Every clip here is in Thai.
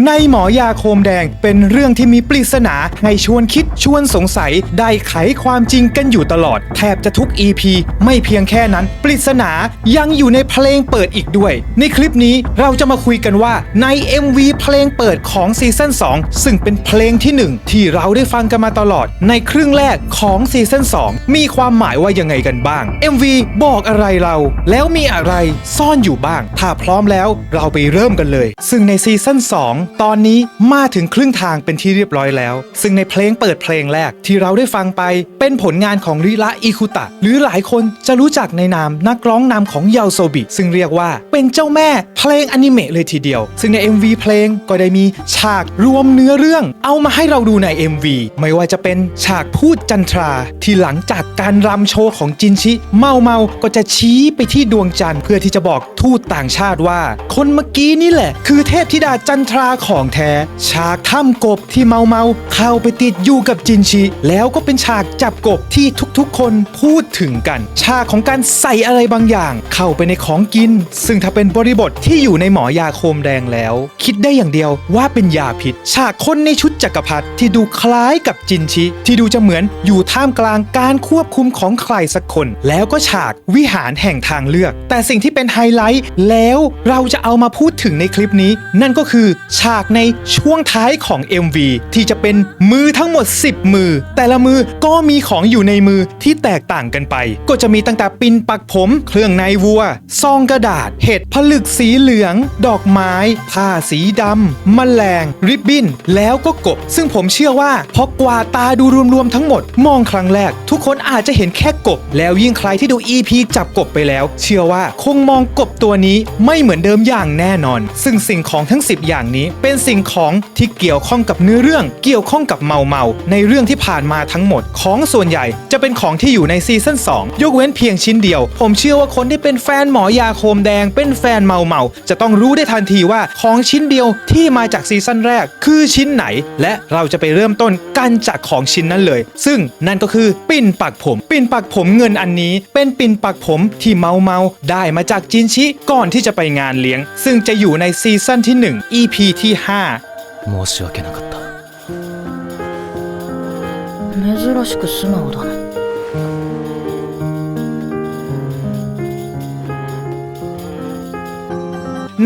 ในหมอยาโคมแดงเป็นเรื่องที่มีปริศนาให้ชวนคิดชวนสงสัยได้ไขความจริงกันอยู่ตลอดแทบจะทุก EP ไม่เพียงแค่นั้นปริศนายังอยู่ในเพลงเปิดอีกด้วยในคลิปนี้เราจะมาคุยกันว่าใน MV เพลงเปิดของซีซั่น2ซึ่งเป็นเพลงที่1ที่เราได้ฟังกันมาตลอดในครึ่งแรกของซีซั่น2มีความหมายว่ายังไงกันบ้าง MV บอกอะไรเราแล้วมีอะไรซ่อนอยู่บ้างถ้าพร้อมแล้วเราไปเริ่มกันเลยซึ่งในซีซั่น2ตอนนี้มาถึงครึ่งทางเป็นที่เรียบร้อยแล้วซึ่งในเพลงเปิดเพลงแรกที่เราได้ฟังไปเป็นผลงานของริระอิคุตะหรือหลายคนจะรู้จักในนามนักร้องนำของยาโซบิซึ่งเรียกว่าเป็นเจ้าแม่เพลงอนิเมะเลยทีเดียวซึ่งใน MV เพลงก็ได้มีฉากรวมเนื้อเรื่องเอามาให้เราดูใน MV ไม่ว่าจะเป็นฉากพูดจันทราที่หลังจากการรำโชว์ของจินชิเมาก็จะชี้ไปที่ดวงจันทร์เพื่อที่จะบอกทูตต่างชาติว่าคนเมื่อกี้นี่แหละคือเทพธิดาจันทราของแท้ฉากถ้ำกบที่เมาเข้าไปติดอยู่กับจินชิแล้วก็เป็นฉากจับกบที่ทุกๆคนพูดถึงกันฉากของการใส่อะไรบางอย่างเข้าไปในของกินซึ่งถ้าเป็นบริบทที่อยู่ในหมอยาโคมแดงแล้วคิดได้อย่างเดียวว่าเป็นยาพิษฉากคนในชุดจักรพรรดิที่ดูคล้ายกับจินชิที่ดูจะเหมือนอยู่ท่ามกลางการควบคุมของใครสักคนแล้วก็ฉากวิหารแห่งทางเลือกแต่สิ่งที่เป็นไฮไลท์แล้วเราจะเอามาพูดถึงในคลิปนี้นั่นก็คือฉากในช่วงท้ายของ MV ที่จะเป็นมือทั้งหมด10มือแต่ละมือก็มีของอยู่ในมือที่แตกต่างกันไปก็จะมีตั้งแต่ปิ่นปักผมเครื่องในวัวซองกระดาษเห็ดผลึกสีเหลืองดอกไม้ผ้าสีดำแมลงริบบิ้นแล้วก็กบซึ่งผมเชื่อว่าพอกวาดตาดูรวมๆทั้งหมดมองครั้งแรกทุกคนอาจจะเห็นแค่กบแล้วยิ่งใครที่ดู EP จับกบไปแล้วเชื่อว่าคงมองกบตัวนี้ไม่เหมือนเดิมอย่างแน่นอนซึ่งสิ่งของทั้ง10อย่างนี้เป็นสิ่งของที่เกี่ยวข้องกับเนื้อเรื่องเกี่ยวข้องกับเมาในเรื่องที่ผ่านมาทั้งหมดของส่วนใหญ่จะเป็นของที่อยู่ในซีซั่น2ยกเว้นเพียงชิ้นเดียวผมเชื่อว่าคนที่เป็นแฟนหมอยาโคมแดงเป็นแฟนเมาจะต้องรู้ได้ทันทีว่าของชิ้นเดียวที่มาจากซีซั่นแรกคือชิ้นไหนและเราจะไปเริ่มต้นกันจากของชิ้นนั้นเลยซึ่งนั่นก็คือปิ่นปักผมปิ่นปักผมเงินอันนี้เป็นปิ่นปักผมที่เมาได้มาจากจินชิก่อนที่จะไปงานเลี้ยงซึ่งจะอยู่ในซีซั่นที่1 EP ที่5申し訳なかった珍しく素直だね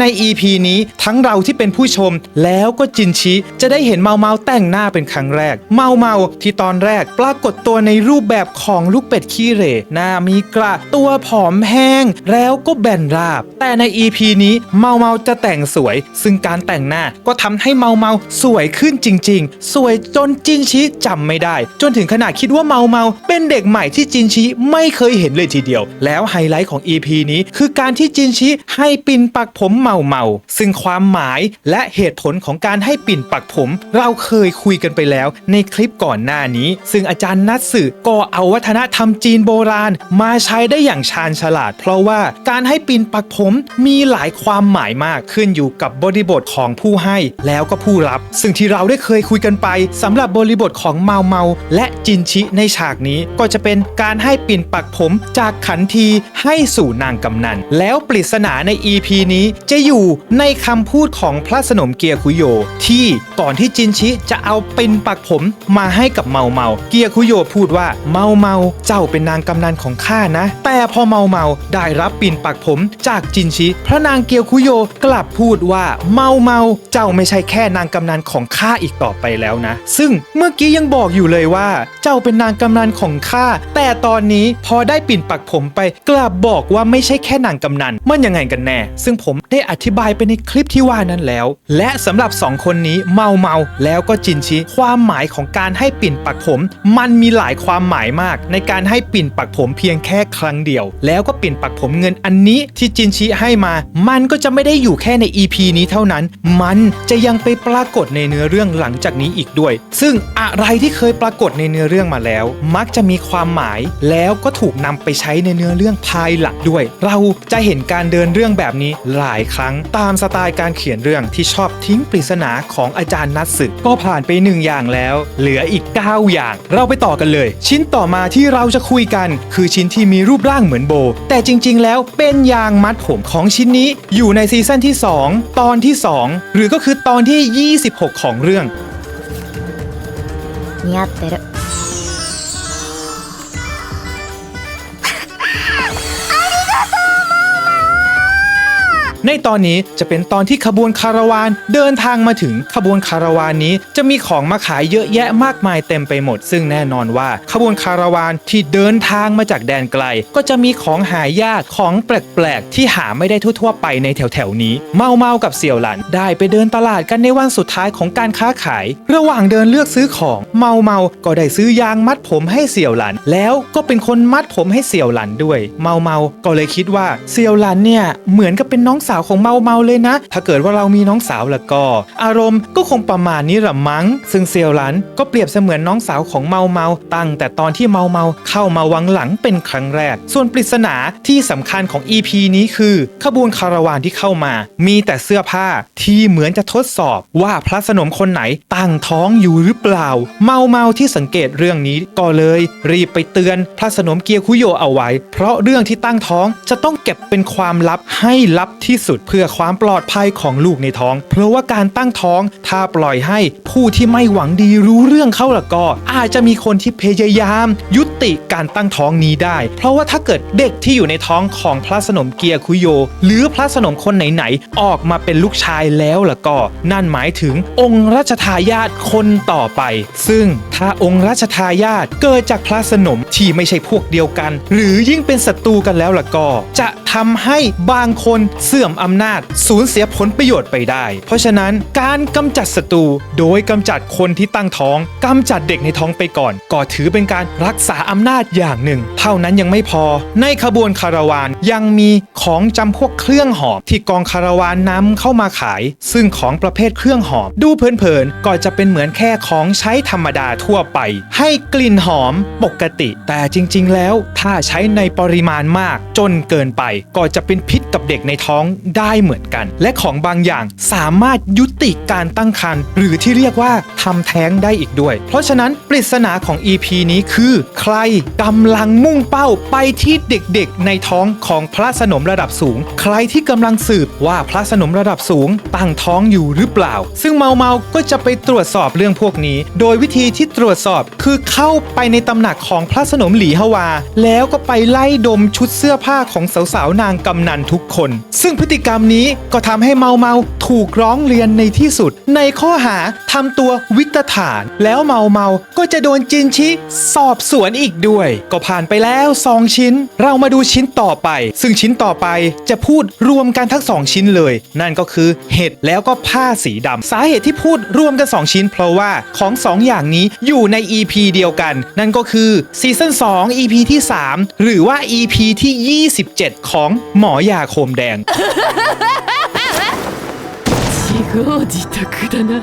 ใน EP นี้ทั้งเราที่เป็นผู้ชมแล้วก็จินชิจะได้เห็นเมาแต่งหน้าเป็นครั้งแรกเมาที่ตอนแรกปรากฏตัวในรูปแบบของลูกเป็ดขี้เหร่หน้ามีกระตัวผอมแห้งแล้วก็แบนราบแต่ใน EP นี้เมาจะแต่งสวยซึ่งการแต่งหน้าก็ทำให้เมาสวยขึ้นจริงๆสวยจนจินชิจำไม่ได้จนถึงขนาดคิดว่าเมาเป็นเด็กใหม่ที่จินชิไม่เคยเห็นเลยทีเดียวแล้วไฮไลท์ของ EP นี้คือการที่จินชิให้ปิ่นปักผมเมาซึ่งความหมายและเหตุผลของการให้ปิ่นปักผมเราเคยคุยกันไปแล้วในคลิปก่อนหน้านี้ซึ่งอาจารย์นัทสึก็เอาวัฒนธรรมจีนโบราณมาใช้ได้อย่างชาญฉลาดเพราะว่าการให้ปิ่นปักผมมีหลายความหมายมากขึ้นอยู่กับบริบทของผู้ให้แล้วก็ผู้รับซึ่งที่เราได้เคยคุยกันไปสำหรับบริบทของเมาและจินชิในฉากนี้ก็จะเป็นการให้ปิ่นปักผมจากขันทีให้สู่นางกำนันแล้วปริศนาใน EP นี้จะอยู่ในคำพูดของพระสนมเกียร์คุโยที่ก่อนที่จินชิจะเอาปิ่นปักผมมาให้กับเมาเกียร์คุโยพูดว่าเมาเจ้าเป็นนางกำนันของข้านะแต่พอเมาได้รับปิ่นปักผมจากจินชิพระนางเกียร์คุโยกลับพูดว่าเมาเจ้าไม่ใช่แค่นางกำนันของข้าอีกต่อไปแล้วนะซึ่งเมื่อกี้ยังบอกอยู่เลยว่าเจ้าเป็นนางกำนันของข้าแต่ตอนนี้พอได้ปิ่นปักผมไปกลับบอกว่าไม่ใช่แค่นางกำนันมันยังไงกันแน่ซึ่งผมได้อธิบายไปในคลิปที่ว่านั้นแล้วและสำหรับ2คนนี้เมาแล้วก็จินชิความหมายของการให้ปิ่นปักผมมันมีหลายความหมายมากในการให้ปิ่นปักผมเพียงแค่ครั้งเดียวแล้วก็ปิ่นปักผมเงินอันนี้ที่จินชิให้มามันก็จะไม่ได้อยู่แค่ใน EP นี้เท่านั้นมันจะยังไปปรากฏในเนื้อเรื่องหลังจากนี้อีกด้วยซึ่งอะไรที่เคยปรากฏในเนื้อเรื่องมาแล้วมักจะมีความหมายแล้วก็ถูกนำไปใช้ในเนื้อเรื่องภายหลังด้วยเราจะเห็นการเดินเรื่องแบบนี้หลาย ครั้งตามสไตล์การเขียนเรื่องที่ชอบทิ้งปริศนาของอาจารย์นัทสึก็ผ่านไป1อย่างแล้วเหลืออีก9อย่างเราไปต่อกันเลยชิ้นต่อมาที่เราจะคุยกันคือชิ้นที่มีรูปร่างเหมือนโบแต่จริงๆแล้วเป็นยางมัดผมของชิ้นนี้อยู่ในซีซั่นที่2ตอนที่2หรือก็คือตอนที่26ของเรื่อง似合ってるในตอนนี้จะเป็นตอนที่ขบวนคาราวานเดินทางมาถึงขบวนคาราวานนี้จะมีของมาขายเยอะแยะมากมายเต็มไปหมดซึ่งแน่นอนว่าขบวนคาราวานที่เดินทางมาจากแดนไกลก็จะมีของหายากของแปลกๆที่หาไม่ได้ทั่วๆไปในแถวๆนี้เมากับเสี่ยวหลันได้ไปเดินตลาดกันในวันสุดท้ายของการค้าขายระหว่างเดินเลือกซื้อของเมาก็ได้ซื้อยางมัดผมให้เสี่ยวหลันแล้วก็เป็นคนมัดผมให้เสี่ยวหลันด้วยเมาก็เลยคิดว่าเสี่ยวหลันเนี่ยเหมือนกับเป็นน้องสาวของเมาเลยนะถ้าเกิดว่าเรามีน้องสาวแล้วก็อารมณ์ก็คงประมาณนี้ละมั้งซึ่งเสี่ยวหลันก็เปรียบเสมือนน้องสาวของเมาตั้งแต่ตอนที่เมาเข้ามาวังหลังเป็นครั้งแรกส่วนปริศนาที่สำคัญของ EP นี้คือขบวนคาราวานที่เข้ามามีแต่เสื้อผ้าที่เหมือนจะทดสอบว่าพระสนมคนไหนตั้งท้องอยู่หรือเปล่าเมาที่สังเกตเรื่องนี้ก็เลยรีบไปเตือนพระสนมเกียคุโยเอาไว้เพราะเรื่องที่ตั้งท้องจะต้องเก็บเป็นความลับให้ลับที่สุดเพื่อความปลอดภัยของลูกในท้องเพราะว่าการตั้งท้องถ้าปล่อยให้ผู้ที่ไม่หวังดีรู้เรื่องเข้าละก็อาจจะมีคนที่พยายามยุติการตั้งท้องนี้ได้เพราะว่าถ้าเกิดเด็กที่อยู่ในท้องของพระสนมเกียคุโยหรือพระสนมคนไหนๆออกมาเป็นลูกชายแล้วละก็นั่นหมายถึงองค์รัชทายาทคนต่อไปซึ่งถ้าองค์รัชทายาทเกิดจากพระสนมที่ไม่ใช่พวกเดียวกันหรือยิ่งเป็นศัตรูกันแล้วละก็จะทำให้บางคนเสื่อมอำนาจสูญเสียผลประโยชน์ไปได้เพราะฉะนั้นการกำจัดศัตรูโดยกำจัดคนที่ตั้งท้องกำจัดเด็กในท้องไปก่อนก็ถือเป็นการรักษาอำนาจอย่างหนึ่งเท่านั้นยังไม่พอในขบวนคาราวานยังมีของจำพวกเครื่องหอมที่กองคาราวานนำเข้ามาขายซึ่งของประเภทเครื่องหอมดูเพลินๆก็จะเป็นเหมือนแค่ของใช้ธรรมดาทั่วไปให้กลิ่นหอมปกติแต่จริงๆแล้วถ้าใช้ในปริมาณมากจนเกินไปก็จะเป็นพิษกับเด็กในท้องได้เหมือนกันและของบางอย่างสามารถยุติการตั้งครรภ์หรือที่เรียกว่าทำแท้งได้อีกด้วยเพราะฉะนั้นปริศนาของ EP นี้คือใครกำลังมุ่งเป้าไปที่เด็กๆในท้องของพระสนมระดับสูงใครที่กำลังสืบว่าพระสนมระดับสูงตั้งท้องอยู่หรือเปล่าซึ่งเมาก็จะไปตรวจสอบเรื่องพวกนี้โดยวิธีที่ตรวจสอบคือเข้าไปในตำหนักของพระสนมหลีฮวาแล้วก็ไปไล่ดมชุดเสื้อผ้าของสาวๆนางกำนันทุกคนซึ่งพฤติกรรมนี้ก็ทำให้เมาถูกร้องเรียนในที่สุดในข้อหาทำตัววิตฐานแล้วเมาก็จะโดนจินชิสอบสวนอีกด้วยก็ผ่านไปแล้ว2ชิ้นเรามาดูชิ้นต่อไปซึ่งชิ้นต่อไปจะพูดรวมกันทั้ง2ชิ้นเลยนั่นก็คือเห็ดแล้วก็ผ้าสีดำสาเหตุที่พูดรวมกัน2ชิ้นเพราะว่าของ2อย่างนี้อยู่ใน EP เดียวกันนั่นก็คือซีซั่น2 EP ที่3หรือว่า EP ที่27ของหมอยาโคมแดง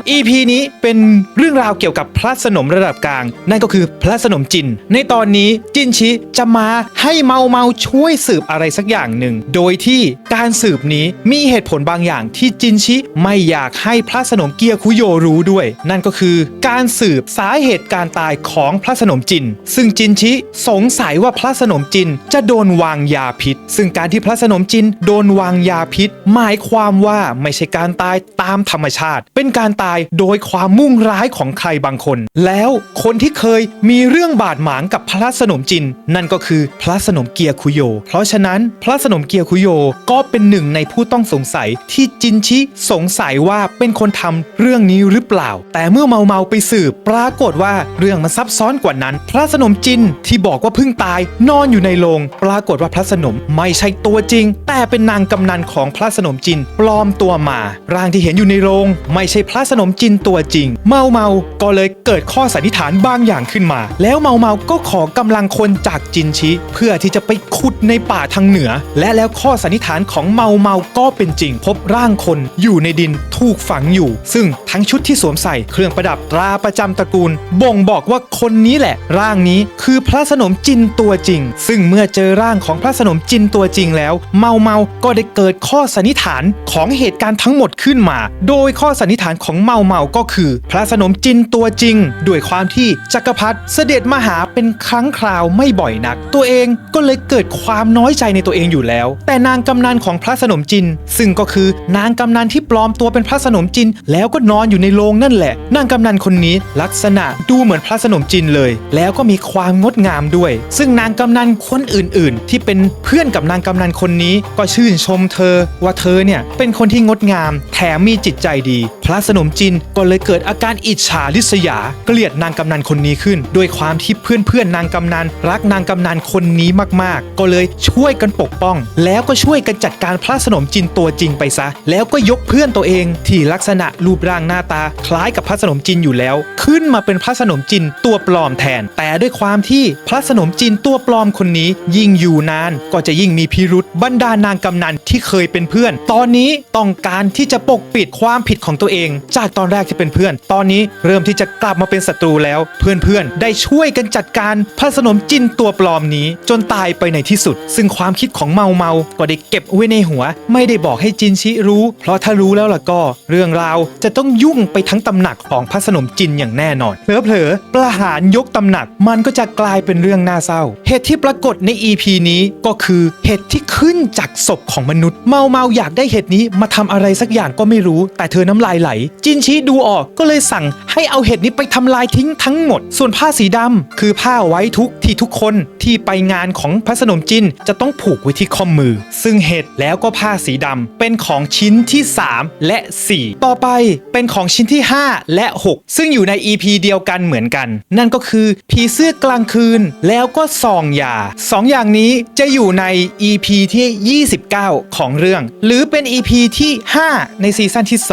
EP นี้เป็นเรื่องราวเกี่ยวกับพระสนมระดับกลางนั่นก็คือพระสนมจินในตอนนี้จินชิจะมาให้เมาช่วยสืบอะไรสักอย่างหนึ่งโดยที่การสืบนี้มีเหตุผลบางอย่างที่จินชิไม่อยากให้พระสนมเกียคุโยรู้ด้วยนั่นก็คือการสืบสาเหตุการตายของพระสนมจินซึ่งจินชิสงสัยว่าพระสนมจินจะโดนวางยาพิษซึ่งการที่พระสนมจินโดนวางยาพิษหมายความว่าไม่ใช่การตายตามธรรมชาติเป็นการตายโดยความมุ่งร้ายของใครบางคนแล้วคนที่เคยมีเรื่องบาดหมางกับพระสนมจินนั่นก็คือพระสนมเกียคุโยเพราะฉะนั้นพระสนมเกียคุโยก็เป็นหนึ่งในผู้ต้องสงสัยที่จินชิสงสัยว่าเป็นคนทำเรื่องนี้หรือเปล่าแต่เมื่อเมาไปสืบปรากฏว่าเรื่องมันซับซ้อนกว่านั้นพระสนมจินที่บอกว่าเพิ่งตายนอนอยู่ในโรงปรากฏว่าพระสนมไม่ใช่ตัวจริงแต่เป็นนางกำนันของพระสนมจินปลอมตัวมาร่างที่เห็นอยู่ ในโรงไม่ใช่พระสนมจินตัวจริงเมาก็เลยเกิดข้อสันนิษฐานบางอย่างขึ้นมาแล้วเมาก็ขอกำลังคนจากจินชิเพื่อที่จะไปขุดในป่าทางเหนือและแล้วข้อสันนิษฐานของเมาก็เป็นจริงพบร่างคนอยู่ในดินถูกฝังอยู่ซึ่งทั้งชุดที่สวมใส่เครื่องประดับตราประจำตระกูลบ่งบอกว่าคนนี้แหละร่างนี้คือพระสนมจินตัวจริงซึ่งเมื่อเจอร่างของพระสนมจินตัวจริงแล้วเมาก็ได้เกิดข้อสันนิษฐานของเหตุการณ์ทั้งหมดขึ้นมาโดยข้อสันนิษฐานของเมาก็คือพระสนมจินตัวจริงด้วยความที่จักรพรรดิเสด็จมาหาเป็นครั้งคราวไม่บ่อยนักตัวเองก็เลยเกิดความน้อยใจในตัวเองอยู่แล้วแต่นางกำนันของพระสนมจินซึ่งก็คือนางกำนันที่ปลอมตัวเป็นพระสนมจินแล้วก็นอนอยู่ในโรงนั่นแหละนางกำนันคนนี้ลักษณะดูเหมือนพระสนมจินเลยแล้วก็มีความงดงามด้วยซึ่งนางกำนันคนอื่นๆที่เป็นเพื่อนกับนางกำนันคนนี้ก็ชื่นชมเธอว่าเธอเนี่ยเป็นคนที่งดงามแถมมีจิตใจดีพระสนมจินก็เลยเกิดอาการอิจฉาริษยาเกลียดนางกำนันคนนี้ขึ้นด้วยความที่เพื่อนนางกำนันรักนางกำนันคนนี้มากๆก็เลยช่วยกันปกป้องแล้วก็ช่วยกันจัดการพระสนมจินตัวจริงไปซะแล้วก็ยกเพื่อนตัวเองที่ลักษณะรูปร่างหน้าตาคล้ายกับพระสนมจินอยู่แล้วขึ้นมาเป็นพระสนมจินตัวปลอมแทนแต่ด้วยความที่พระสนมจินตัวปลอมคนนี้ยิ่งอยู่นานก็จะยิ่งมีพิรุธบรรดานางกำนันที่เคยเป็นเพื่อนตอนนี้ต้องการที่จะปกปิดความผิดของตัวเองจากตอนแรกที่เป็นเพื่อนตอนนี้เริ่มที่จะกลับมาเป็นศัตรูแล้วเพื่อนได้ช่วยกันจัดการพระสนมจินตัวปลอมนี้จนตายไปในที่สุดซึ่งความคิดของเมาก็ได้เก็บไว้ในหัวไม่ได้บอกให้จินชิรู้เพราะถ้ารู้แล้วล่ะก็เรื่องราวจะต้องยุ่งไปทั้งตำหนักของพระสนมจินอย่างแน่นอนเผลอๆประหารยกตำหนักมันก็จะกลายเป็นเรื่องน่าเศร้าเหตุที่ปรากฏใน EP นี้ก็คือเห็ดที่ขึ้นจากศพของมนุษย์เมาอยากได้เห็ดนี้มาทำอะไรสักอย่างก็ไม่รู้แต่เธอน้ำลายไหลจินชิดูออกก็เลยสั่งให้เอาเห็ดนี้ไปทำลายทิ้งทั้งหมดส่วนผ้าสีดำคือผ้าไว้ทุกข์ที่ทุกคนที่ไปงานของพระสนมจินจะต้องผูกไว้ที่ข้อมือซึ่งเห็ดแล้วก็ผ้าสีดำเป็นของชิ้นที่3และ4ต่อไปเป็นของชิ้นที่5และ6ซึ่งอยู่ใน EP เดียวกันเหมือนกันนั่นก็คือผีเสื้อกลางคืนแล้วก็ซองยา2อย่างนี้จะอยู่ใน EP ที่29ของเรื่องหรือเป็น EP ที่5ในซีซั่นที่2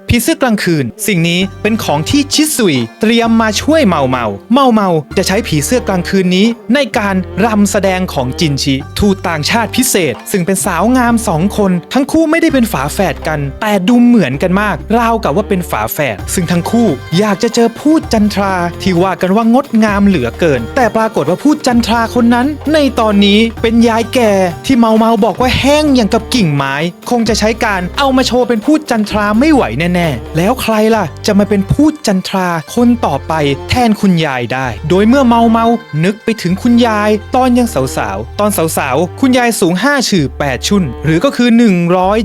ผีเสื้อกลางคืนสิ่งนี้เป็นของที่ชิซุยเตรียมมาช่วยเมาจะใช้ผีเสื้อกลางคืนนี้ในการรำแสดงของจินชิทูตต่างชาติพิเศษซึ่งเป็นสาวงาม2คนทั้งคู่ไม่ได้เป็นฝาแฝดกันแต่ดูเหมือนกันมากราวกับว่าเป็นฝาแฝดซึ่งทั้งคู่อยากจะเจอพูดจันทราที่ว่ากันว่างดงามเหลือเกินแต่ปรากฏว่าพูดจันทราคนนั้นในตอนนี้เป็นยายแก่ที่เมาบอกว่าแห้งอย่างกับกิ่งไม้คงจะใช้การเอามาโชว์เป็นพูดจันทราไม่ไหวแน่แล้วใครล่ะจะมาเป็นพูดจันทราคนต่อไปแทนคุณยายได้โดยเมื่อเมานึกไปถึงคุณยายตอนยังสาวๆตอนสาวๆคุณยายสูง5 ชื่อ 8 ชุนหรือก็คือ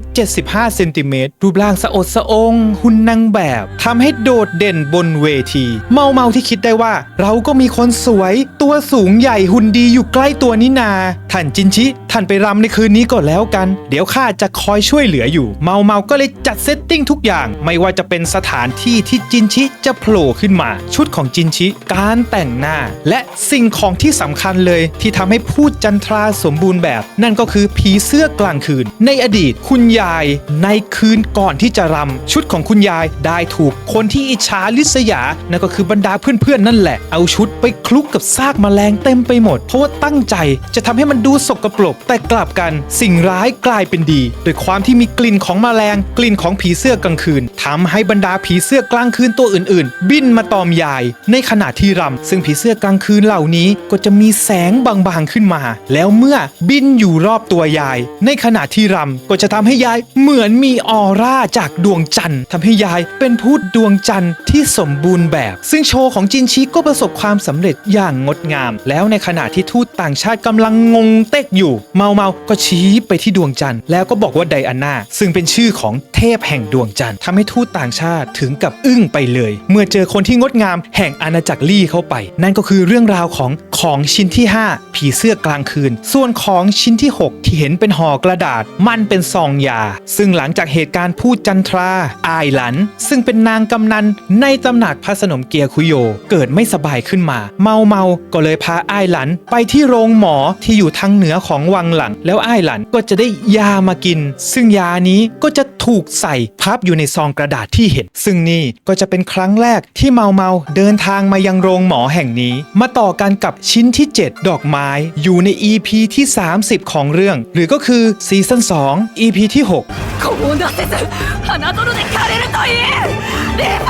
175 เซนติเมตรรูปร่างสะอดสะองหุ่นนางแบบทำให้โดดเด่นบนเวทีเมาที่คิดได้ว่าเราก็มีคนสวยตัวสูงใหญ่หุ่นดีอยู่ใกล้ตัวนี่นาท่านจินชิท่านไปรำในคืนนี้ก่อนแล้วกันเดี๋ยวข้าจะคอยช่วยเหลืออยู่เมาก็เลยจัดเซตติ้งทุกอย่างไม่ว่าจะเป็นสถานที่ที่จินชิจะโผล่ขึ้นมาชุดของจินชิการแต่งหน้าและสิ่งของที่สำคัญเลยที่ทำให้พูดจันทราสมบูรณ์แบบนั่นก็คือผีเสื้อกลางคืนในอดีตคุณยายในคืนก่อนที่จะรำชุดของคุณยายได้ถูกคนที่อิจฉาริษยานั่นก็คือบรรดาเพื่อนๆนั่นแหละเอาชุดไปคลุกกับซากแมลงเต็มไปหมดเพราะว่าตั้งใจจะทำให้มันดูสกปรกแต่กลับกันสิ่งร้ายกลายเป็นดีโดยความที่มีกลิ่นของแมลงกลิ่นของผีเสื้อกลางคืนทำให้บรรดาผีเสื้อกลางคืนตัวอื่นๆบินมาตอมยายในขณะที่รำซึ่งผีเสื้อกลางคืนเหล่านี้ก็จะมีแสงบางๆขึ้นมาแล้วเมื่อบินอยู่รอบตัวยายในขณะที่รำก็จะทำให้ยายเหมือนมีออร่าจากดวงจันทร์ทำให้ยายเป็นพูดดวงจันทร์ที่สมบูรณ์แบบซึ่งโชว์ของจินชิก็ประสบความสำเร็จอย่างงดงามแล้วในขณะที่ทูตต่างชาติกำลังงงเต๊กอยู่เมาก็ชี้ไปที่ดวงจันทร์แล้วก็บอกว่าไดอาน่าซึ่งเป็นชื่อของเทพแห่งดวงจันทร์ทำให้ ให้ทูตต่างชาติถึงกับอึ้งไปเลย เมื่อเจอคนที่งดงามแห่งอาณาจักรลี่เข้าไปนั่นก็คือเรื่องราวของชิ้นที่ 5 ผีเสื้อกลางคืนส่วนของชิ้นที่ 6 ที่เห็นเป็นห่อกระดาษมันเป็นซองยาซึ่งหลังจากเหตุการณ์พูดจันทราอายหลันซึ่งเป็นนางกำนันในตำหนักพระสนมเกียร์คุโยเกิดไม่สบายขึ้นมาเมาก็เลยพาอายหลันไปที่โรงหมอที่อยู่ทางเหนือของวังหลังแล้วอายหลันก็จะได้ยามากินซึ่งยานี้ก็จะถูกใส่พับอยู่ในซองกระดาษที่เห็นซึ่งนี่ก็จะเป็นครั้งแรกที่เมาเดินทางมายังโรงหมอแห่งนี้มาต่อกันกับชิ้นที่ 7 ดอกไม้อยู่ใน EP ที่ 30 ของเรื่องหรือก็คือซีซั่น2 EP ที่ 6こうなせず花園で枯れるといいレバ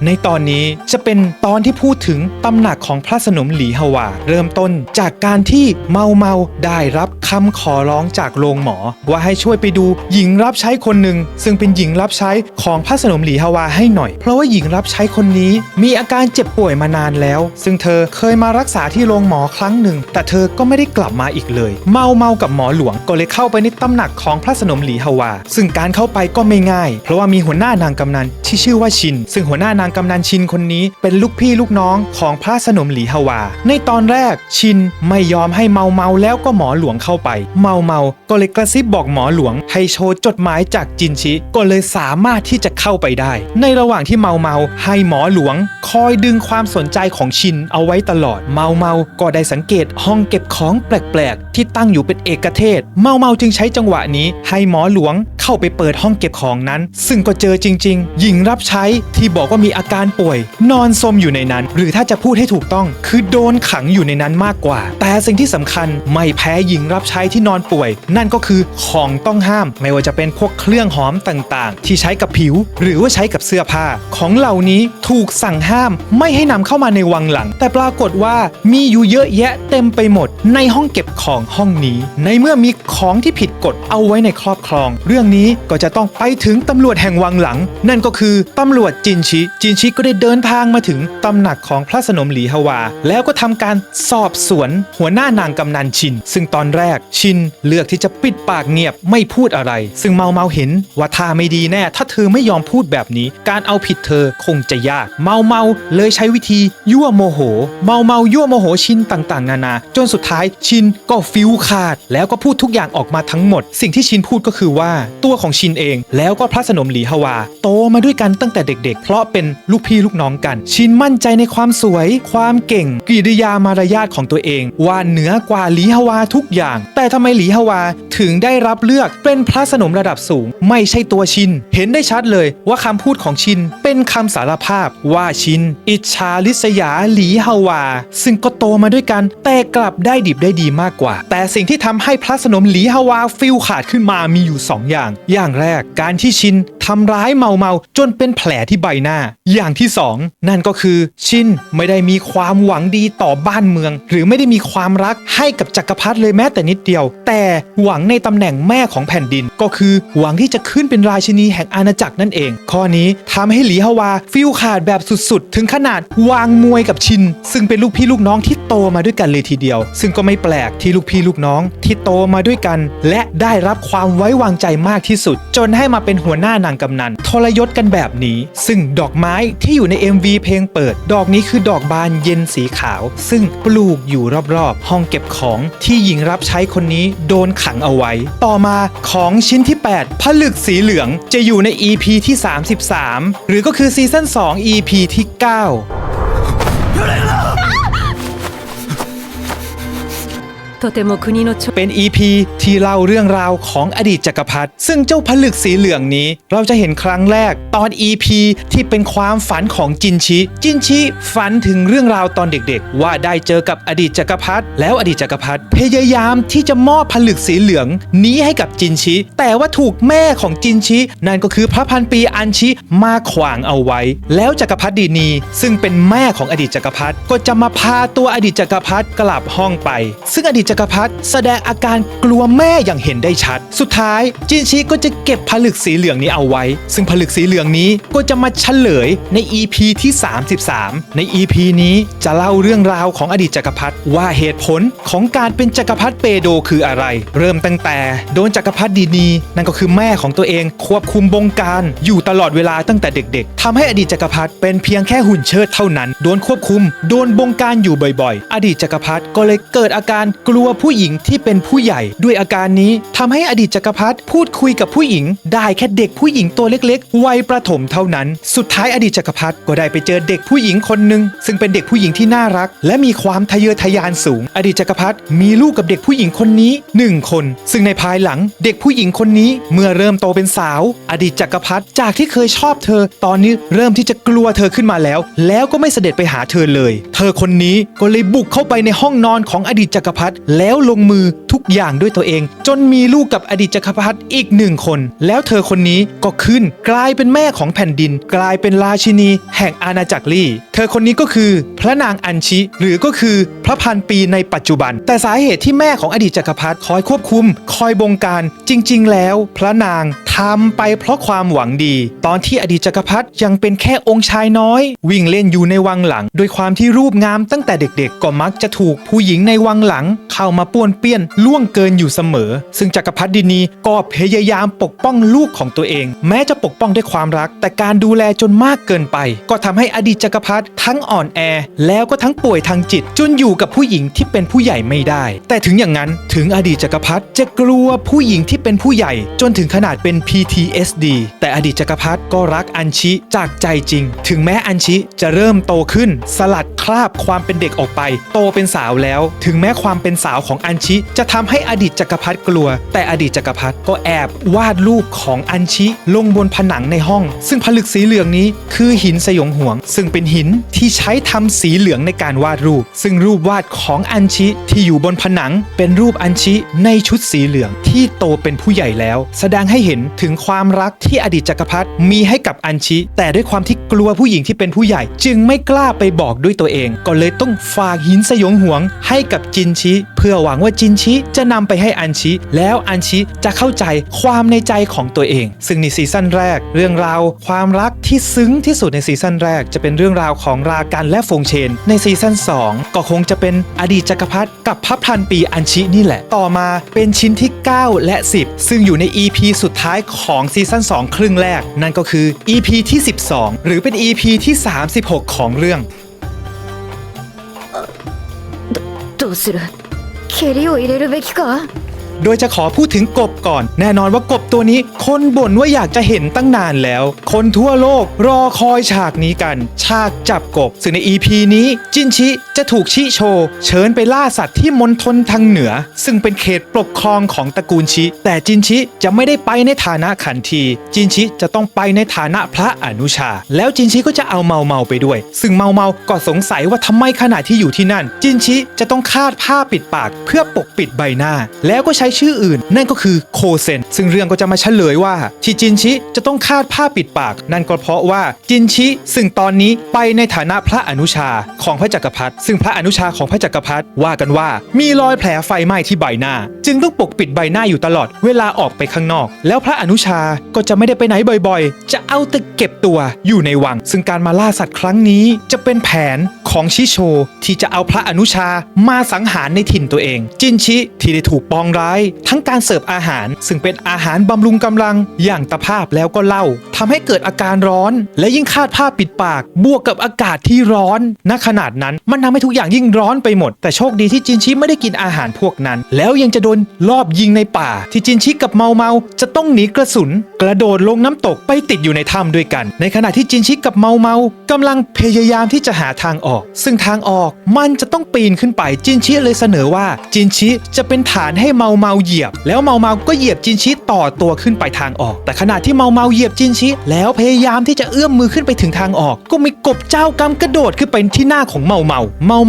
ในตอนนี้จะเป็นตอนที่พูดถึงตำหนักของพระสนมหลีฮวาเริ่มต้นจากการที่เมาได้รับคำขอร้องจากโรงหมอว่าให้ช่วยไปดูหญิงรับใช้คนหนึ่งซึ่งเป็นหญิงรับใช้ของพระสนมหลีฮวาให้หน่อยเพราะว่าหญิงรับใช้คนนี้มีอาการเจ็บป่วยมานานแล้วซึ่งเธอเคยมารักษาที่โรงหมอครั้งหนึ่งแต่เธอก็ไม่ได้กลับมาอีกเลยเมากับหมอหลวงก็เลยเข้าไปในตำหนักของพระสนมหลีฮวาซึ่งการเข้าไปก็ไม่ง่ายเพราะว่ามีหัวหน้านางกำนันที่ชื่อว่าชินซึ่งหัวหน้านางกำนันชินคนนี้เป็นลูกพี่ลูกน้องของพระสนมหลีฮวาในตอนแรกชินไม่ยอมให้เมาแล้วก็หมอหลวงเข้าไปเมาก็เลยกระซิบบอกหมอหลวงให้โชว์จดหมายจากจินชิก็เลยสามารถที่จะเข้าไปได้ในระหว่างที่เมาให้หมอหลวงคอยดึงความสนใจของชินเอาไว้ตลอดเมาก็ได้สังเกตห้องเก็บของแปลกๆที่ตั้งอยู่เป็นเอกเทศเมาจึงใช้จังหวะนี้ให้หมอหลวงเข้าไปเปิดห้องเก็บของนั้นซึ่งก็เจอจริงๆหญิงรับใช้ที่บอกว่ามีอาการป่วยนอนซมอยู่ในนั้นหรือถ้าจะพูดให้ถูกต้องคือโดนขังอยู่ในนั้นมากกว่าแต่สิ่งที่สำคัญไม่แพ้หญิงรับใช้ที่นอนป่วยนั่นก็คือของต้องห้ามไม่ว่าจะเป็นพวกเครื่องหอมต่างๆที่ใช้กับผิวหรือว่าใช้กับเสื้อผ้าของเหล่านี้ถูกสั่งห้ามไม่ให้นำเข้ามาในวังหลังแต่ปรากฏว่ามีอยู่เยอะแยะเต็มไปหมดในห้องเก็บของห้องนี้ในเมื่อมีของที่ผิดกฎเอาไว้ในครอบครองเรื่องนี้ก็จะต้องไปถึงตำรวจแห่งวังหลังนั่นก็คือตำรวจจินชิก็ได้เดินทางมาถึงตำหนักของพระสนมหลีฮวาแล้วก็ทำการสอบสวนหัวหน้านางกำนันชินซึ่งตอนแรกชินเลือกที่จะปิดปากเงียบไม่พูดอะไรซึ่งเมาเห็นว่าท่าไม่ดีแน่ถ้าเธอไม่ยอมพูดแบบนี้การเอาผิดเธอคงจะยากเมาเลยใช้วิธียั่วโมโหเมายั่วโมโหชินต่างๆนานาจนสุดท้ายชินก็ฟิวขาดแล้วก็พูดทุกอย่างออกมาทั้งหมดสิ่งที่ชินพูดก็คือว่าตัวของชินเองแล้วก็พระสนมหลีฮวาโตมาด้วยกันตั้งแต่เด็กๆเพราะเป็นลูกพี่ลูกน้องกันชินมั่นใจในความสวยความเก่งกิริยามารยาทของตัวเองว่าเหนือกว่าหลีฮวาทุกอย่างแต่ทำไมหลีฮวาถึงได้รับเลือกเป็นพระสนมระดับสูงไม่ใช่ตัวชินเห็นได้ชัดเลยว่าคำพูดของชินเป็นคำสารภาพว่าชินอิจฉาริษยาหลีฮวาซึ่งก็โตมาด้วยกันแต่กลับได้ดิบได้ดีมากกว่าแต่สิ่งที่ทำให้พระสนมหลีฮวาฟิลขาดขึ้นมามีอยู่2อย่างแรกการที่ชินทำร้ายเมาจนเป็นแผลที่ใบหน้าอย่างที่2นั่นก็คือชินไม่ได้มีความหวังดีต่อบ้านเมืองหรือไม่ได้มีความรักให้กับจักรพรรดิเลยแม้แต่นิดเดียวแต่หวังในตำแหน่งแม่ของแผ่นดินก็คือหวังที่จะขึ้นเป็นราชินีแห่งอาณาจักรนั่นเองข้อนี้ทำให้หลีฮวาฟิลขาดแบบสุดๆถึงขนาดวางมวยกับชินซึ่งเป็นลูกพี่ลูกน้องที่โตมาด้วยกันเลยทีเดียวซึ่งก็ไม่แปลกที่ลูกพี่ลูกน้องที่โตมาด้วยกันและได้รับความไว้วางใจมากที่สุดจนให้มาเป็นหัวหน้านางกำนันทรยศกันแบบนี้ซึ่งดอกไม้ที่อยู่ใน MV เพลงเปิดดอกนี้คือดอกบานเย็นสีขาวซึ่งปลูกอยู่รอบๆห้องเก็บของที่หญิงรับใช้คนนี้โดนขังเอาไว้ต่อมาของชิ้นที่ 8 ผลึกสีเหลืองจะอยู่ใน EP ที่ 33 หรือก็คือซีซั่น2 EP ที่ 9とても国のเป็น EP ที่เล่าเรื่องราวของอดีตจักรพรรดิซึ่งเจ้าผลึกสีเหลืองนี้เราจะเห็นครั้งแรกตอน EP ที่เป็นความฝันของจินชิฝันถึงเรื่องราวตอนเด็กๆว่าได้เจอกับอดีตจักรพรรดิแล้วอดีตจักรพรรดิพยายามที่จะมอบผลึกสีเหลืองนี้ให้กับจินชิแต่ว่าถูกแม่ของจินชินั่นก็คือพระพันปีอัญชิมาขวางเอาไว้แล้วจักรพรรดินีซึ่งเป็นแม่ของอดีตจักรพรรดิก็จะมาพาตัวอดีตจักรพรรดิกลับห้องไปซึ่งอดีต จักรพรรดิแสดงอาการกลัวแม่อย่างเห็นได้ชัดสุดท้ายจินชิก็จะเก็บผลึกสีเหลืองนี้เอาไว้ซึ่งผลึกสีเหลืองนี้ก็จะมาเฉลยใน EP ที่33ใน EP นี้จะเล่าเรื่องราวของอดีตจักรพรรดิว่าเหตุผลของการเป็นจักรพรรดิเปโดคืออะไรเริ่มตั้งแต่โดนจักรพรรดินีนั่นก็คือแม่ของตัวเองควบคุมบงการอยู่ตลอดเวลาตั้งแต่เด็กๆทำให้อดีตจักรพรรดิเป็นเพียงแค่หุ่นเชิดเท่านั้นโดนควบคุมโดนบงการอยู่บ่อยๆอดีตจักรพรรดิก็เลยเกิดอาการกลัวผู้หญิงที่เป็นผู้ใหญ่ด้วยอาการนี้ทำให้อดีตจักรพรรดิพูดคุยกับผู้หญิงได้แค่เด็กผู้หญิงตัวเล็กๆวัยประถมเท่านั้นสุดท้ายอดีตจักรพรรดิก็ได้ไปเจอเด็กผู้หญิงคนหนึ่งซึ่งเป็นเด็กผู้หญิงที่น่ารักและมีความทะเยอทะยานสูงอดีตจักรพรรดิมีลูกกับเด็กผู้หญิงคนนี้1คนซึ่งในภายหลังเด็กผู้หญิงคนนี้เมื่อเริ่มโตเป็นสาวอดีตจักรพรรดิจากที่เคยชอบเธอตอนนี้เริ่มที่จะกลัวเธอขึ้นมาแล้วก็ไม่เสด็จไปหาเธอเลยเธอคนนี้ก็เลยบุกเข้าไปในห้องนอนของอดีตจักรพรรดิแล้วลงมือทุกอย่างด้วยตัวเองจนมีลูกกับอดีตจักรพรรดิอีก1คนแล้วเธอคนนี้ก็ขึ้นกลายเป็นแม่ของแผ่นดินกลายเป็นราชินีแห่งอาณาจักรลี่เธอคนนี้ก็คือพระนางอัญชิหรือก็คือพระพันปีในปัจจุบันแต่สาเหตุที่แม่ของอดีตจักรพรรดิคอยควบคุมคอยบงการจริงๆแล้วพระนางทำไปเพราะความหวังดีตอนที่อดีตจักรพรรดิยังเป็นแค่องค์ชายน้อยวิ่งเล่นอยู่ในวังหลังโดยความที่รูปงามตั้งแต่เด็กๆก็มักจะถูกผู้หญิงในวังหลังเข้ามาป้วนเปี้ยนล่วงเกินอยู่เสมอซึ่งจักรพรรดินีก็พยายามปกป้องลูกของตัวเองแม้จะปกป้องด้วยความรักแต่การดูแลจนมากเกินไปก็ทำให้อดีตจักรพรรดิทั้งอ่อนแอแล้วก็ทั้งป่วยทางจิตจนอยู่กับผู้หญิงที่เป็นผู้ใหญ่ไม่ได้แต่ถึงอย่างนั้นถึงอดีตจักรพรรดิจะกลัวผู้หญิงที่เป็นผู้ใหญ่จนถึงขนาดเป็น PTSD แต่อดีตจักรพรรดิก็รักอัญชิจากใจจริงถึงแม้อัญชิจะเริ่มโตขึ้นสลัดคราบความเป็นเด็กออกไปโตเป็นสาวแล้วถึงแม้ความเป็นสาวของอัญชิจะทำให้อดีตจักรพรรดิกลัวแต่อดีตจักรพรรดิก็แอบวาดรูปของอัญชิลงบนผนังในห้องซึ่งผลึกสีเหลืองนี้คือหินสยองห่วงซึ่งเป็นหินที่ใช้ทำสีเหลืองในการวาดรูปซึ่งรูปวาดของอัญชิที่อยู่บนผนังเป็นรูปอัญชิในชุดสีเหลืองที่โตเป็นผู้ใหญ่แล้วแสดงให้เห็นถึงความรักที่อดีตจักรพรรดิมีให้กับอัญชิแต่ด้วยความที่กลัวผู้หญิงที่เป็นผู้ใหญ่จึงไม่กล้าไปบอกด้วยตัวเองก็เลยต้องฝากหินสยองห่วงให้กับจินชิเพื่อหวังว่าจินชิจะนำไปให้อัญชิแล้วอัญชิจะเข้าใจความในใจของตัวเองซึ่งในซีซั่นแรกเรื่องราวความรักที่ซึ้งที่สุดในซีซั่นแรกจะเป็นเรื่องราวของรากันและฟงเชนในซีซั่น2ก็คงจะเป็นอดีตจักรพรรดิกับพระพันปีอัญชินี่แหละต่อมาเป็นชิ้นที่9และ10ซึ่งอยู่ใน EP สุดท้ายของซีซั่น2ครึ่งแรกนั่นก็คือ EP ที่12หรือเป็น EP ที่36ของเรื่องどうする蹴りを入れるべきかโดยจะขอพูดถึงกบก่อนแน่นอนว่ากบตัวนี้คนบ่นว่าอยากจะเห็นตั้งนานแล้วคนทั่วโลกรอคอยฉากนี้กันฉากจับกบซึ่งใน EP นี้จินชิจะถูกชิโชเชิญไปล่าสัตว์ที่มณฑลทางเหนือซึ่งเป็นเขตปกครองของตระกูลชิแต่จินชิจะไม่ได้ไปในฐานะขันทีจินชิจะต้องไปในฐานะพระอนุชาแล้วจินชิก็จะเอาเมาไปด้วยซึ่งเมาก็สงสัยว่าทำไมขณะที่อยู่ที่นั่นจินชิจะต้องคาดผ้าปิดปากเพื่อปกปิดใบหน้าแล้วก็ใช้ชื่ออื่นนั่นก็คือโคเซนซึ่งเรื่องก็จะมาเฉลยว่าที่จินชิจะต้องคาดผ้าปิดปากนั่นก็เพราะว่าจินชิซึ่งตอนนี้ไปในฐานะพระอนุชาของพระจักรพรรดิซึ่งพระอนุชาของพระจักรพรรดิว่ากันว่ามีรอยแผลไฟไหม้ที่ใบหน้าจึงต้องปกปิดใบหน้าอยู่ตลอดเวลาออกไปข้างนอกแล้วพระอนุชาก็จะไม่ได้ไปไหนบ่อยๆจะเอาแต่เก็บตัวอยู่ในวังซึ่งการมาล่าสัตว์ครั้งนี้จะเป็นแผนของชิโชที่จะเอาพระอนุชามาสังหารในถิ่นตัวเองจินชิที่ได้ถูกปองร้ายทั้งการเสิร์ฟอาหารซึ่งเป็นอาหารบำรุงกำลังอย่างตะภาพแล้วก็เหล้าทำให้เกิดอาการร้อนและยิ่งคาดผ้าปิดปากบวกกับอากาศที่ร้อนณขนาดนั้นมันทำให้ทุกอย่างยิ่งร้อนไปหมดแต่โชคดีที่จินชิไม่ได้กินอาหารพวกนั้นแล้วยังจะโดนลอบยิงในป่าที่จินชิกับเมาจะต้องหนีกระสุนกระโดดลงน้ำตกไปติดอยู่ในถ้ำด้วยกันในขณะที่จินชิกับเมากำลังพยายามที่จะหาทางออกซึ่งทางออกมันจะต้องปีนขึ้นไปจินชิเลยเสนอว่าจินชิจะเป็นฐานให้เม เมาเหยียบแล้วเมาเมาก็เหยียบจินชิต่อตัวขึ้นไปทางออกแต่ขณะที่เมาเมาเหยียบจินชิแล้วพยายามที่จะเอื้อมมือขึ้นไปถึงทางออกก็มีกบเจ้ากรรมกระโดดขึ้นไปที่หน้าของเมาเ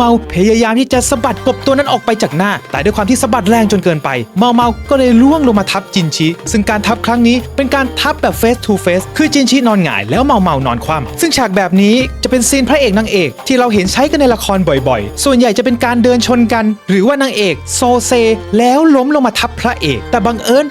มาพยายามที่จะสะบัดกบตัวนั้นออกไปจากหน้าแต่ด้วยความที่สะบัดแรงจนเกินไปเมาก็เลยล่วงลงมาทับจินชิซึ่งการทับครั้งนี้เป็นการทับแบบ face to face คือจินชินอนหงายแล้วเมานอนคว่ำซึ่งฉากแบบนี้จะเป็นซีนพระเอกนางเอกที่เราเห็นใช้กันในละครบ่อยๆส่วนใหญ่จะเป็นการเดินชนกันหรือว่านางเอกโซเซแล้วล้มลงมาทับพระเอกแต่บังเอิญ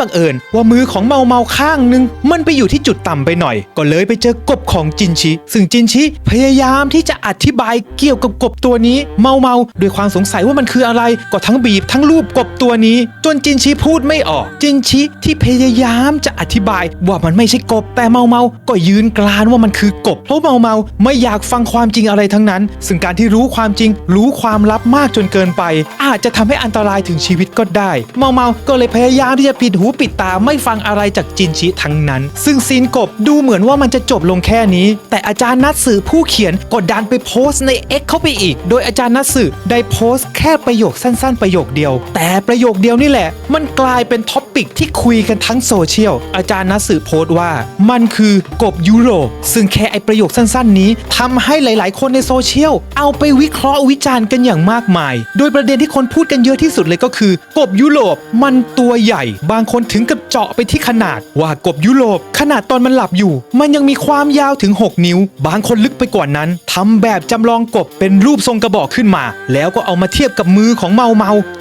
ว่ามือของเมาข้างนึงมันไปอยู่ที่จุดต่ำไปหน่อยก็เลยไปเจอกบของจินชิซึ่งจินชิพยายามที่จะอธิบายเกี่ยวกับกบตัวนี้เมาด้วยความสงสัยว่ามันคืออะไรก็ทั้งบีบทั้งรูปกบตัวนี้จนจินชิพูดไม่ออกจินชิที่พยายามจะอธิบายว่ามันไม่ใช่กบแต่เมาก็ยืนกรานว่ามันคือกบเพราะเมาไม่อยากฟังความจริงอะไรทั้งนั้นซึ่งการที่รู้ความจริงรู้ความลับมากจนเกินไปอาจจะทำให้อันตรายถึงชีวิตก็ได้เมาก็เลยพยายามที่จะปิดหูปิดตาไม่ฟังอะไรจากจินชิทั้งนั้นซึ่งซีนกบดูเหมือนว่ามันจะจบลงแค่นี้แต่อาจารย์นัทสึผู้เขียนก็ดันไปโพสต์ใน X เข้าไปอีกโดยอาจารย์นัทสึได้โพสต์แค่ประโยคสั้นๆประโยคเดียวแต่ประโยคเดียวนี่แหละมันกลายเป็นท็อปปิกที่คุยกันทั้งโซเชียลอาจารย์นัทสึโพสต์ว่ามันคือกบยุโรปซึ่งแค่ไอประโยคสั้นๆนี้ทำให้หลายๆคนในโซเชียลเอาไปวิเคราะห์วิจารณ์กันอย่างมากมายโดยประเด็นที่คนพูดกันเยอะที่สุดเลยก็คือกบยุโรปมันตัวใหญ่บางคนถึงกับเจาะไปที่ขนาดว่ากบยุโรปขนาดตอนมันหลับอยู่มันยังมีความยาวถึง6 นิ้วบางคนลึกไปกว่านั้นทำแบบจำลองกบเป็นรูปทรงกระบอกขึ้นมาแล้วก็เอามาเทียบกับมือของเมา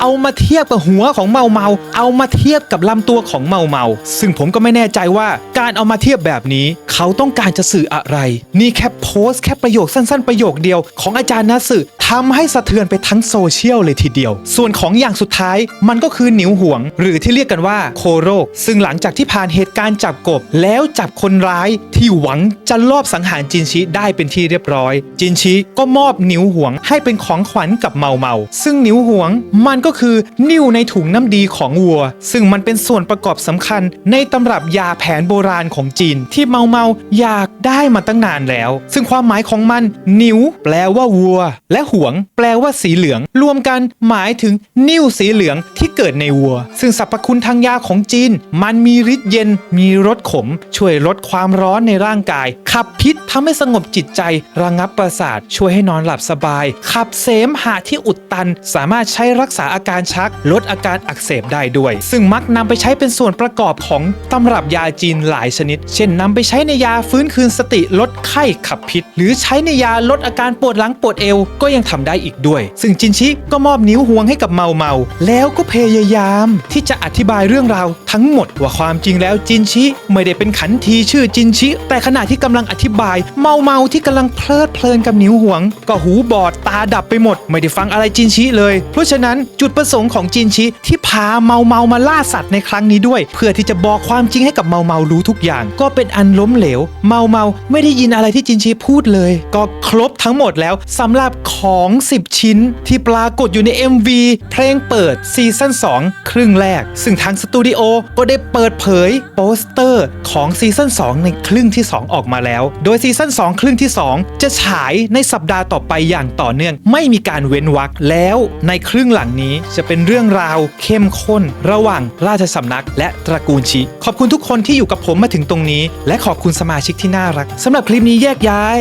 เอามาเทียบกับหัวของเมาเอามาเทียบกับลำตัวของเมาซึ่งผมก็ไม่แน่ใจว่าการเอามาเทียบแบบนี้เขาต้องการจะสื่ออะไรนี่แค่โพสต์แค่ประโยคสั้นๆประโยคเดียวของอาจารย์นัทสึทำให้สะเทือนไปทั้งโซเชียลเลยทีเดียวส่วนของอย่างสุดท้ายมันก็คือหนิวหวงหรือที่เรียกกันว่าโคโรซึ่งหลังจากที่ผ่านเหตุการณ์จับกบแล้วจับคนร้ายที่หวังจะลอบสังหารจินชิได้เป็นที่เรียบร้อยจินชิก็มอบหนิวหวงให้เป็นของขวัญกับเมาซึ่งหนิวหวงมันก็คือนิ่วในถุงน้ำดีของวัวซึ่งมันเป็นส่วนประกอบสำคัญในตำรับยาแผนโบราณของจีนที่เมาอยากได้มาตั้งนานแล้วซึ่งความหมายของมันหนิวแปลว่าวัวและหวงแปลว่าสีเหลืองรวมกันหมายถึงนิ่วสีเหลืองที่เกิดในวัวซึ่งสรรพคุณทางยาของจีนมันมีฤทธิ์เย็นมีรสขมช่วยลดความร้อนในร่างกายขับพิษทำให้สงบจิตใจระงับประสาทช่วยให้นอนหลับสบายขับเสมหะที่อุดตันสามารถใช้รักษาอาการชักลดอาการอักเสบได้ด้วยซึ่งมักนำไปใช้เป็นส่วนประกอบของตำรับยาจีนหลายชนิดเช่นนำไปใช้ในยาฟื้นคืนสติลดไข้ขับพิษหรือใช้ในยาลดอาการปวดหลังปวดเอวก็ยังทำได้อีกด้วยซึ่งจินชิก็มอบนิ้วหวงให้กับเมาแล้วก็พยายามที่จะอธิบายเรื่องราวทั้งหมดว่าความจริงแล้วจินชิไม่ได้เป็นขันทีชื่อจินชิแต่ขณะที่กำลังอธิบายเมาที่กำลังเพลิดเพลินกับนิ้วหวงก็หูบอดตาดับไปหมดไม่ได้ฟังอะไรจินชิเลยเพราะฉะนั้นจุดประสงค์ของจินชิที่พาเมามาล่าสัตว์ในครั้งนี้ด้วยเพื่อที่จะบอกความจริงให้กับเมารู้ทุกอย่างก็เป็นอันล้มเหลวเมาไม่ได้ยินอะไรที่จินชิพูดเลยก็ครบทั้งหมดแล้วสำหรับของ10ชิ้นที่ปรากฏอยู่ใน MV เพลงเปิดซีซั่น2ครึ่งแรกซึ่งทางสตูดิโอก็ได้เปิดเผยโปสเตอร์ของซีซั่น2ในครึ่งที่2ออกมาแล้วโดยซีซั่น2ครึ่งที่2จะฉายในสัปดาห์ต่อไปอย่างต่อเนื่องไม่มีการเว้นวรรคแล้วในครึ่งหลังนี้จะเป็นเรื่องราวเข้มข้นระหว่างราชสำนักและตระกูลชิขอบคุณทุกคนที่อยู่กับผมมาถึงตรงนี้และขอบคุณสมาชิกที่น่ารักสำหรับคลิปนี้แยกย้าย